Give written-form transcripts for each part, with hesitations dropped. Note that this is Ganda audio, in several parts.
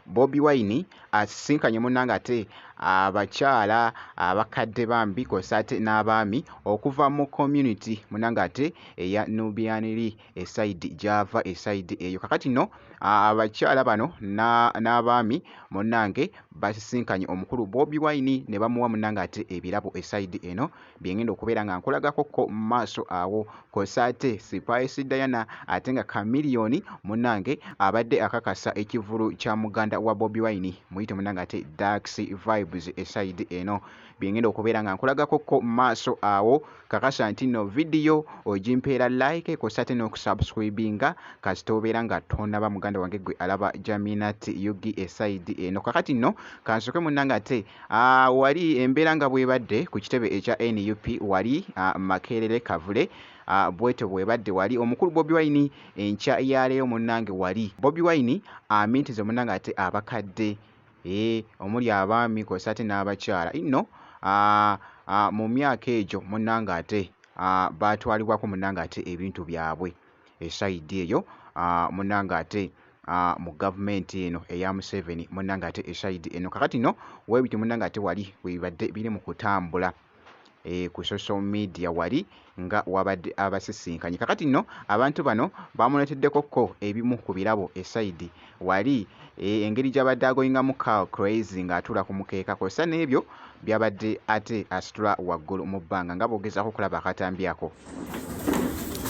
Bobi Wine asisinkanye munnange ate abakyala abakadde bambi kw'ossa ate n'abaami okuva mu community munnange ate eya Nubian Li esayidi gy'ava esayidi eyo. Kakati nno abakyala bano n'abaami munnange basisinkanye omukulu Bobi Wine ne bamuwa munnange ate ebirabo esayidi eno bye ngenda okubeera nga nkolagakokko mu maaso awo kw'ossa ate Spice Diana ate nga Chameleone munnange abadde akakasa ekivulu kya muganda wa Bobi Wine muyite munnange ate Dax Vibes esayidi eno bye ngenda okubeera nga nkolagakokko mu maaso awo. Kakasa nti nno video ogimpeera like kw'ossa ate n'okusubscribinga kasita obeera nga tonnaba muganda wange gwe alaba Jaminat Yugi esayidi eno. Kakati nno kansoke munnange ate wali embeera nga bwebadde ku kitebe ekya NUP wali Makerere Kavule bwete bwebadde wali omukulu Bobi Wine enkya yaleero munnange wali Bobi Wine amintize munnange ate abakadde omuli abaami kw'ossa ate n'abakyala inno mu myaka egyo munnange ate baatwalibwako munnange ate ebintu byabwe esayidi eyo munnange ate mu gavumenti eno eya Museveni munnange ate esayidi eno. Kakati nno weebiti munnange ate wali bwebadde biri mu kutambula ku social media wali nga wabadde abasisinkanye. Kakati nno abantu bano bamuleeteddekokko ebimu ku birabo esayidi wali engeri gy'abadde agoyingamu car crazy ng'atuula ku mukeeka kw'ossa n'ebyo byabadde ate asitula waggulu mu bbanga nga bw'ogezaako okulaba akatambi ako.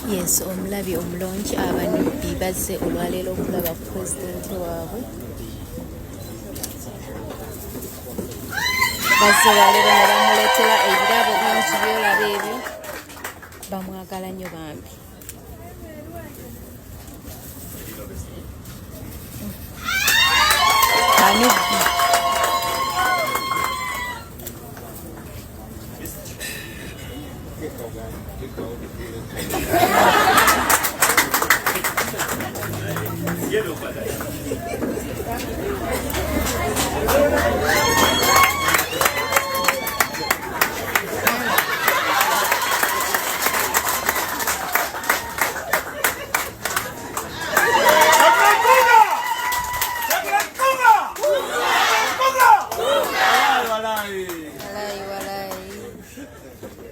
Yes, omulabi omulungi abanubbi bazze olwaleero okulaba pulezidenti waabwe. Bazze olwaleero ne bamuleetera ebirabo bingi byolaba ebyo. Bamwagala nnyo bambi. Anubbi.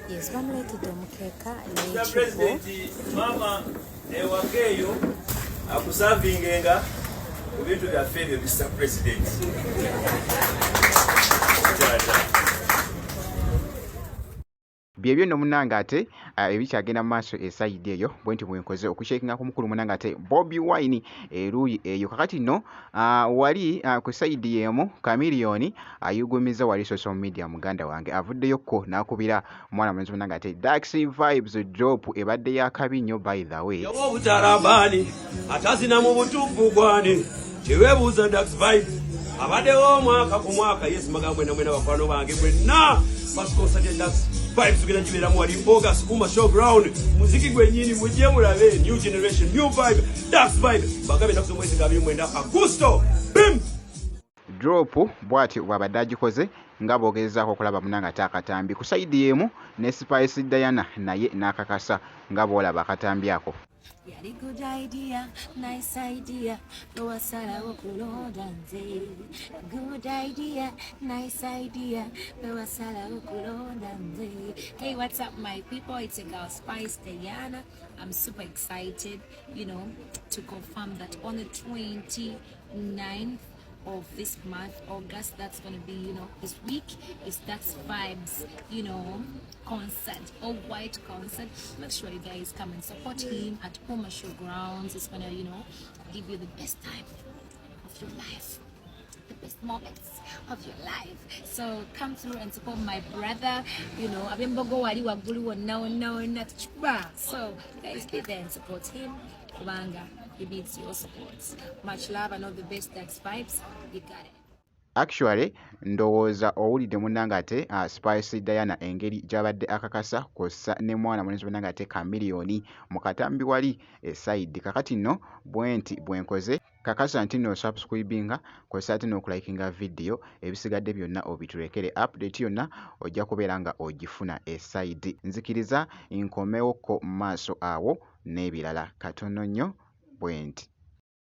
Yes, bamuleetedde omukeeka n'ekifo. Mama ewakeeyo akusavingenga ku bintu byaffe ebyo Mr. President. Byebyo nno munnange ate ebikyagenda mu maaso esayidi eyo bwe nti bwenkoze okushekinga ku mukulu munnange ate Bobi Wine eruuyi eyo. Kakati nno wali ku sayidi y'emu Chameleone ayugumiza wali social media muganda wange avuddeyokko n'akubira mwana mulenzi munnange ate Dax Vibes drop ebadde yakabi nnyo by the way. Yawo obutalambani atazina mu butuufu gwane kyeweebuuza Dax Vibes abaddewo omwaka ku mwaka Yesu magambo mwena bakwano bange bwenna basikonsatya Dax Vibes tugenda kibeeramu wali August Kuma Showground muziki gwennyini mujje mulabe new generation new vibe Dax Vibes bagabe nakuzo mwezi ga 29 Augusto bim drop bw'atyo bw'abadde agikoze nga bw'ogezaako okulaba munnange ate akatambi ku sayidi y'emu ne Spice Diana naye n'akakasa nga bw'olaba akatambi ako. Yali good idea, nice idea, no wasalawo kulonda nze. Good idea, nice idea, no wasalawo kulonda nze. Hey, what's up my people? It's a girl Spice Diana. I'm super excited, to confirm that on the 29th of this month, August, that's going to be, this week, is Dax Vibes, concert, all white concert. Make sure you guys come and support him at Puma Showgrounds. It's going to, give you the best time of your life, the best moments of your life. So come through and support my brother, abembogo wali wagulu na. So guys, be there and support him. Kubanga, he needs your support. Much love and all the best, Dax Vibes. You got it. Actually ndowooza owulidde munnange ate Spice Diana engeri gy'abadde akakasa kw'ossa ne mwana mulenzi munnange ate Chameleone mu katambi wali esayidi. Kakati nno bwenti bwenkoze kakasa nti nno subscribinga kw'ossa ate n'okulayikinga video ebisigadde byonna obituleekere update yonna ojja kubeera nga ogifuna esayidi. Nzikiriza nkomewokko mu maaso awo n'ebirala katono nnyo bwenti.